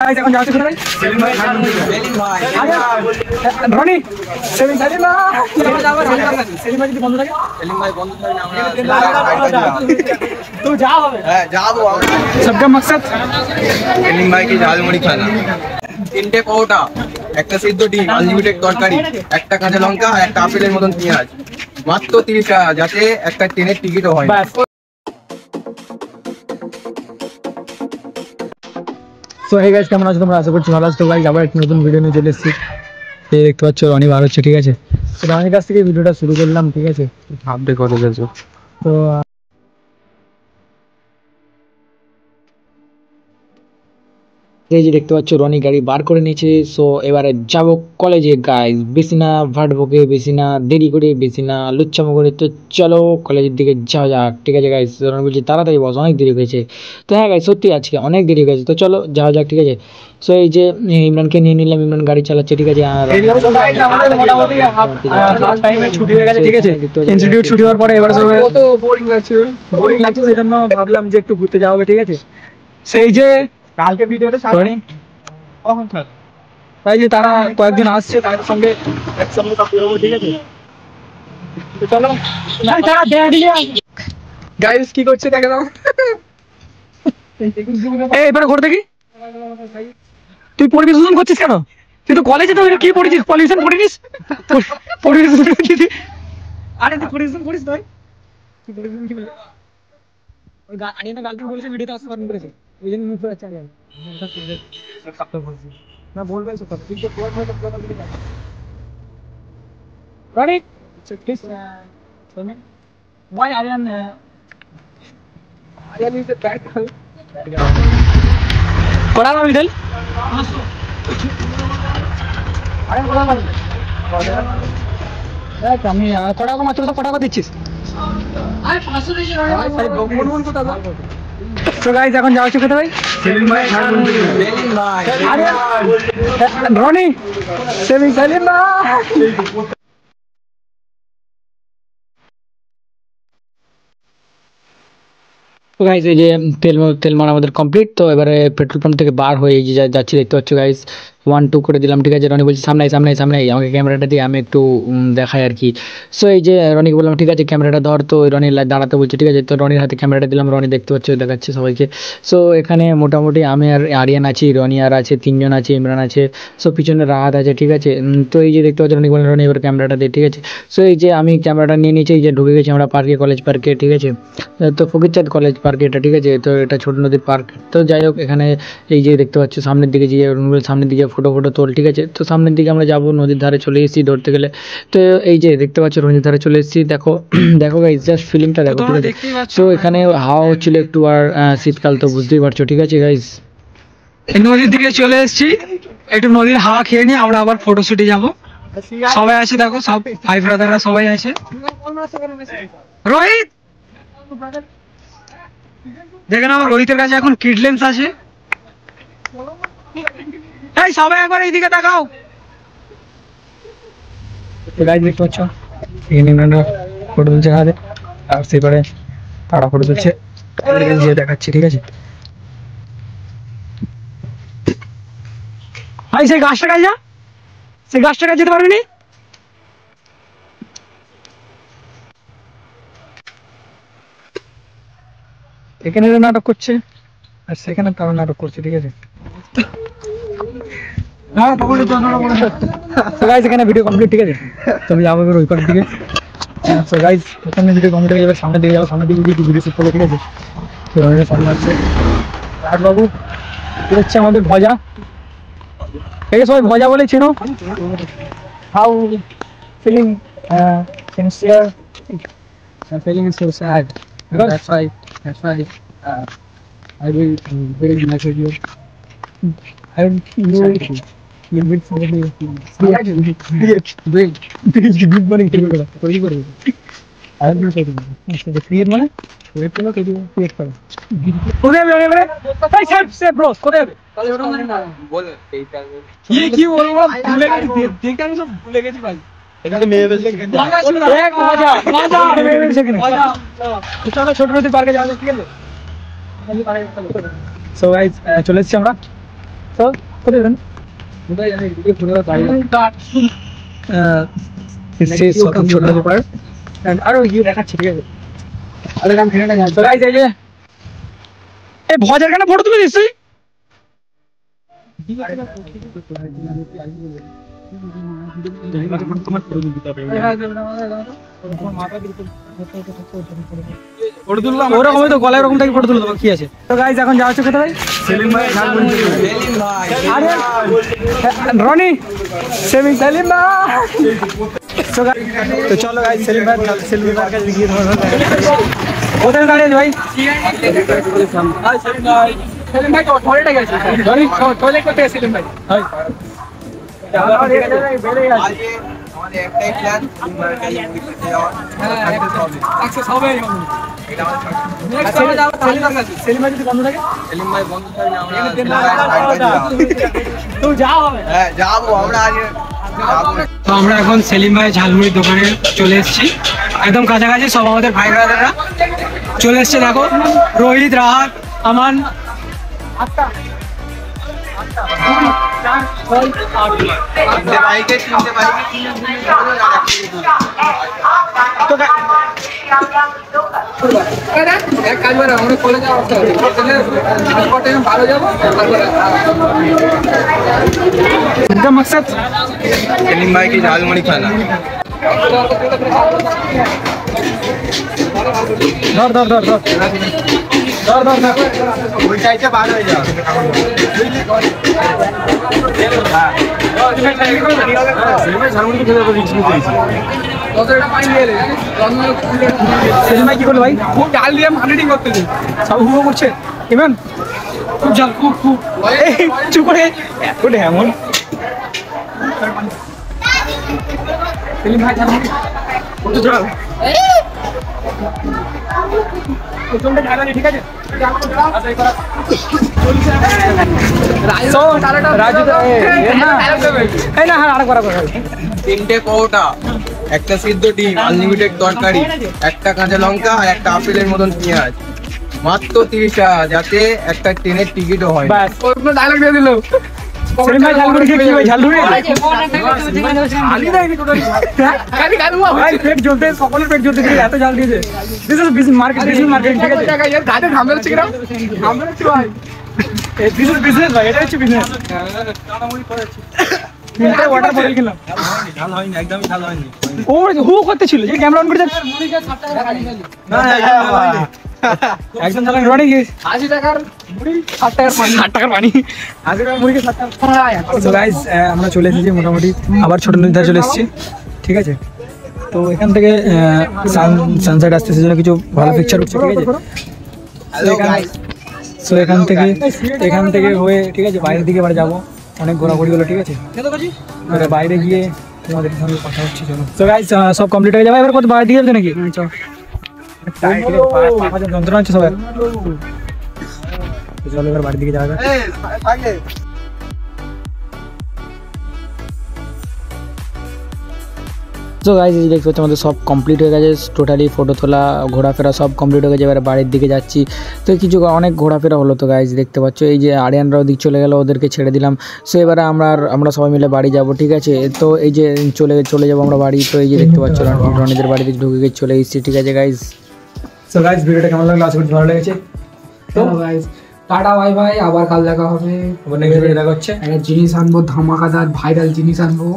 এখন যাচ্ছে কোথায় সেলিম ভাই রনি সেলিম সেলিম না সেলিম ভাই যদি বন্ধ থাকে সেলিম ভাই বন্ধ থাকে না আমরা তো যা হবে হ্যাঁ যা दो सबका मकसद সেলিম ভাই কি ঝালমুড়ি খানা তিনটে পরোটা একটা সিদ্ধ ডিম আনলিমিটেড তরকারি একটা কাঁচা লঙ্কা আর একটা আপেলের মতন পেঁয়াজ মাত্র 30 টাকা যাতে একটা ট্রেনের টিকিটও হয় সো হে গাইস কেমন আছো তোমরা আশা করছি ভালো আছো তো গাইস আবার একটা নতুন ভিডিও নিয়ে চলে এসেছি এই দেখতে পাচ্ছ রনি বার হচ্ছে ঠিক আছে তো রনির কাছ থেকে ভিডিওটা শুরু করলাম ঠিক আছে ভাববে কত যাচ্ছ তো এই যে দেখতে পাচ্ছ রনি গাড়ি বার করে নিয়েছে সো এবারে যাবো কলেজে গাইস বেশি না ভাটবকে বেশি না দেরি করে বেশি না লুচ্চামো করে তো চলো কলেজের দিকে যাওয়া যাক ঠিক আছে গাইস রনি বলছি তাড়াতাড়ি বস অনেক দেরি হয়েছে তো হ্যাঁ গাইস সত্যি আজকে অনেক দেরি হয়ে গেছে তো চলো যাওয়া যাক ঠিক আছে সো এই যে ইমরানকে নিয়ে নিলাম ইমরান গাড়ি চালাচ্ছে ঠিক আছে আর ছুটি হয়ে গেছে ঠিক আছে ইনস্টিটিউট ছুটি হওয়ার পরে এবার কত বোরিং লাগছে সেই জন্য ভাবলাম যে একটু ঘুরতে যাওয়া হবে ঠিক আছে সেই যে কালকে ভিডিওতে সামনে কখন থাক তাই যে তারা কয়েকদিন আসছে তাদের সঙ্গে একসঙ্গে সব বেরোবো ঠিক আছে তো চলো গাইস কি করছে দেখে দাও এই এবারে ঘর দেখি তুই পরিবেশ দূষণ করছিস কেন তুই তো কলেজে তো কি পড়েছিস পলিউশন পড়িস পরিবেশ আরে তুই পরিবেশন করিস তুই পরিবেশন কি বলে ওই আনিনা গার্লফ্রেন্ড বলেছে ভিডিওতে আসতে পারবেন করেছে এই জন্য মুখ আছে আমি না বলবে তো তুই তো কোয়ার হয়ে তো রানি please why Aryan is the bad girl কোড়া না মিডল আরে কোড়া না দেখ আমি কোড়া কো মাত্র তো কোড়া কো দিচ্ছিস আরে 500 দিছি আরে বলবো তো দাদা তো গাইস এখন যাওয়া হচ্ছে কোথায় সেলিম ভাই সেলিম ভাই আরে রনি সেলিম সেলিম না তো গাইস এই যে তেল মারা আমাদের কমপ্লিট তো এবারে পেট্রোল পাম্প থেকে বার হয়ে যে যাচ্ছি দেখতে পাচ্ছ গাইস 1-2 করে দিলাম ঠিক আছে রনি বলছি সামনে আমাকে ক্যামেরাটা দিয়ে আমি একটু দেখাই আর কি সো এই যে রনিকে বললাম ঠিক আছে ক্যামেরাটা ধর তো রনি দাঁড়াতে বলছে ঠিক আছে তো রনির হাতে ক্যামেরাটা দিলাম রনি দেখতে পাচ্ছ দেখাচ্ছে সবাইকে সো এখানে মোটামুটি আমি আর আরিয়ান আছি রনি আর আছে 3 জন আছে ইমরান আছে সো পিছনে রাহাত আছে ঠিক আছে তো এই যে দেখতে পাচ্ছ রনি বললাম রনি এবার ক্যামেরাটা দে ঠিক আছে সো এই যে আমি ক্যামেরাটা নিয়ে নিয়েছি এই যে ঢুকে গেছি আমরা পার্কে কলেজ পার্কে ঠিক আছে তো ফকিরচাঁদ কলেজ পার্ক এটা ঠিক আছে তো এটা ছোট নদীর পার্ক তো যাই হোক এখানে এই যে দেখতে পাচ্ছ সামনের দিকে যে সামনের দিকে ফটো তোল ঠিক আছে তো সামনের দিকে আমরা যাবো নদীর ধারে চলে এসেছি ধরতে গেলে তো এই যে দেখতে পাচ্ছ নদীর ধারে চলে এসেছি দেখো দেখো গাইস জাস্ট ফিলিংটা দেখো ঠিক আছে তো এখানে হাওয়া হচ্ছিল একটু আর শীতকাল তো বুঝতেই পারছো ঠিক আছে গাইস এই নদীর দিকে চলে এসেছি একটু নদীর হাওয়া খেয়ে নিয়ে আমরা আবার ফটোশুটে যাব সবাই আছে দেখো সব ভাই ব্রাদাররা সবাই আছে রোহিত দেখেন আমার রোহিতের কাছে এখন কিড লেন্স আছে এই সবাই একবার এইদিকে তাকাও গাইস দেখতে পাচ্ছ এখানে আমরা ফটো তুলছে হাতে আর সেপারে তারা ফটো তুলছে যে দেখাচ্ছি ঠিক আছে ভাই সেই গাছটা কাজ যা সেই গাছটা কাজ যেতে পারবি নি এখানে নাটক করছে আর সেখানে তারা নাটক করছে ঠিক আছে হ্যাঁ পকড়ে তো না বলে তো গাইস এখানে ভিডিও কমপ্লিট ঠিক আছে তুমি যাবো এবার ওই পার দিকে সো গাইস এখানে ভিডিও কমপ্লিট হয়ে যাবে সামনে দিকে যাবো সামনে দিকে ভিডিও শুট করবো ঠিক আছে তো আমাদের সামনে আছে আর বাবু কি হচ্ছে আমাদের ভজা এই সবাই ভজা বলে চেনো how feeling sincere I'm feeling so sad because that's why I will very nice of you I will you will probably great good morning to you very good I will say the clear মানে wait করো কেটে create করো কোথায় যাবে এবারে এই save bro কোথায় যাবে তাহলে ওটা বল এইটা কি বলবো ভুলে গেছি দেখতে আমি সব ভুলে গেছি ভাই এখানে মেয়ে বেশি এক মজা মেয়ে বেশি মজা চলো ছোট নদীর পার্কে যাওয়া ঠিক আছে সো গাইস চলে এসেছি আমরা আরো ইয়ে দেখাচ্ছি, ঠিক আছে? এই ভজার কেন ফটো তুলে দিচ্ছি? ফটো তুললাম ওরকমই তো, গলায় ওরকম থেকে ফটো তুলে দেবো, কি আছে? তো গাইজ এখন যাওয়া হচ্ছে কোথায়? সেলিম ভাই, আরে রনি, সেলিম ভাই। তো চলো গাইজ, সেলিম ভাই কাছে গিয়ে কোথায় দাঁড়িয়ে ভাই? সেলিম ভাই টয়লেটে গেছে, টয়লেট করতে গেছে সেলিম ভাই। তো আমরা এখন সেলিম ভাই ঝালমুড়ির দোকানে চলে এসেছি, একদম কাছাকাছি। সব আমাদের ভাই ব্রাদাররা চলে এসছে, দেখো রোহিত, রাহাত, আমান। मकसद सेलिम भाई की झालमुड़ी खाना। धर धर धर धर धर धर धर उल्टा से बाहर हो जाओ। সেলিম ভাই কি করলো ভাই? খুব ডাল দিয়ে মার্কেটিং করতেছে, সব হুবো করছে। ইমন খুব জাল, খুব খুব চুপ করে ওটা এমন। সেলিম ভাই ঝালমুড়ি কত জোড়া? প্রথমটা ঝালানি, ঠিক আছে? তিনটে পরোটা, একটা সিদ্ধ ডিম, আনলিমিটেড তরকারি, একটা কাঁচা লঙ্কা আর একটা আপেলের মতন পেঁয়াজ, মাত্র 30 টাকা, যাতে একটা ট্রেনের টিকিটও হয়। ডায়লগ দিয়ে দিল। সেলিম ভাই ঝালমুড়ি খেয়ে কি ভাই? ঝালমুড়ি পেট জ্বলতে, সকলের পেট জ্বলতে, এত ঝাল দিয়েছে। দিস ইজ বিজনেস মার্কেট, ঠিক আছে? গাড়ি ঝামেলা হচ্ছে কিরকম? ঝামেলা হচ্ছে ভাই, দিস ইজ বিজনেস ভাই, এটা হচ্ছে বিজনেস। তিনটে ওয়াটার বটল কিনলাম, ঝাল হয়নি, একদমই ঝাল হয়নি। ও হু করতে ছিল যে ক্যামেরা অন করে দেখ। একদম ঝাল রনি কি 80 টাকার মুড়ি, 60 টাকার পানি। 80 টাকার মুড়ি কে 60 টাকা। তো গাইস আমরা চলে এসেছি মোটামুটি, আবার ছোট নদীতে চলে এসেছি, ঠিক আছে? তো এখান থেকে সানসেট আসতে সেজন্য কিছু ভালো পিকচার হচ্ছে, ঠিক আছে? তো এখান থেকে হয়ে, ঠিক আছে, বাইরের দিকে এবার যাবো, অনেক ঘোরাঘুরি হলো, ঠিক আছে? বাইরে গিয়ে তোমাদের সঙ্গে কথা হচ্ছে, চলো। তো গাইস সব কমপ্লিট হয়ে যাবে, এবার কত বাইরে দিকে যাবে নাকি? চলো, যন্ত্রণা হচ্ছে সবাই, চলো এবার বাড়ির দিকে যাওয়া যাক। তো গাইস এই দেখতে পাচ্ছ আমাদের সব কমপ্লিট হয়ে গেছে, টোটালি ফটো তোলা, ঘোরাফেরা সব কমপ্লিট হয়ে গেছে। এবার বাড়ির দিকে যাচ্ছি, তো কিছু অনেক ঘোরাফেরা হলো। তো গাইস দেখতে পাচ্ছ এই যে আরিয়ানরা ওদিক চলে গেল, ওদেরকে ছেড়ে দিলাম। সো এবারে আমরা সবাই মিলে বাড়ি যাব, ঠিক আছে? তো এই যে চলে যাবো আমরা বাড়ি। তো এই যে দেখতে পাচ্ছ রনিদের বাড়িতে ঢুকে গিয়ে চলে এসেছি, ঠিক আছে গাইস? সো গাইস ভিডিওটা কেমন লাগলো? আশা করি ভালো লেগেছে। তো গাইস টাটা বাই বাই, আবার কাল দেখা হবে, আবার নেক্সট ভিডিও দেখা হচ্ছে। একটা জিনিস আনবো, ধামাকাদার ভাইরাল জিনিস আনবো।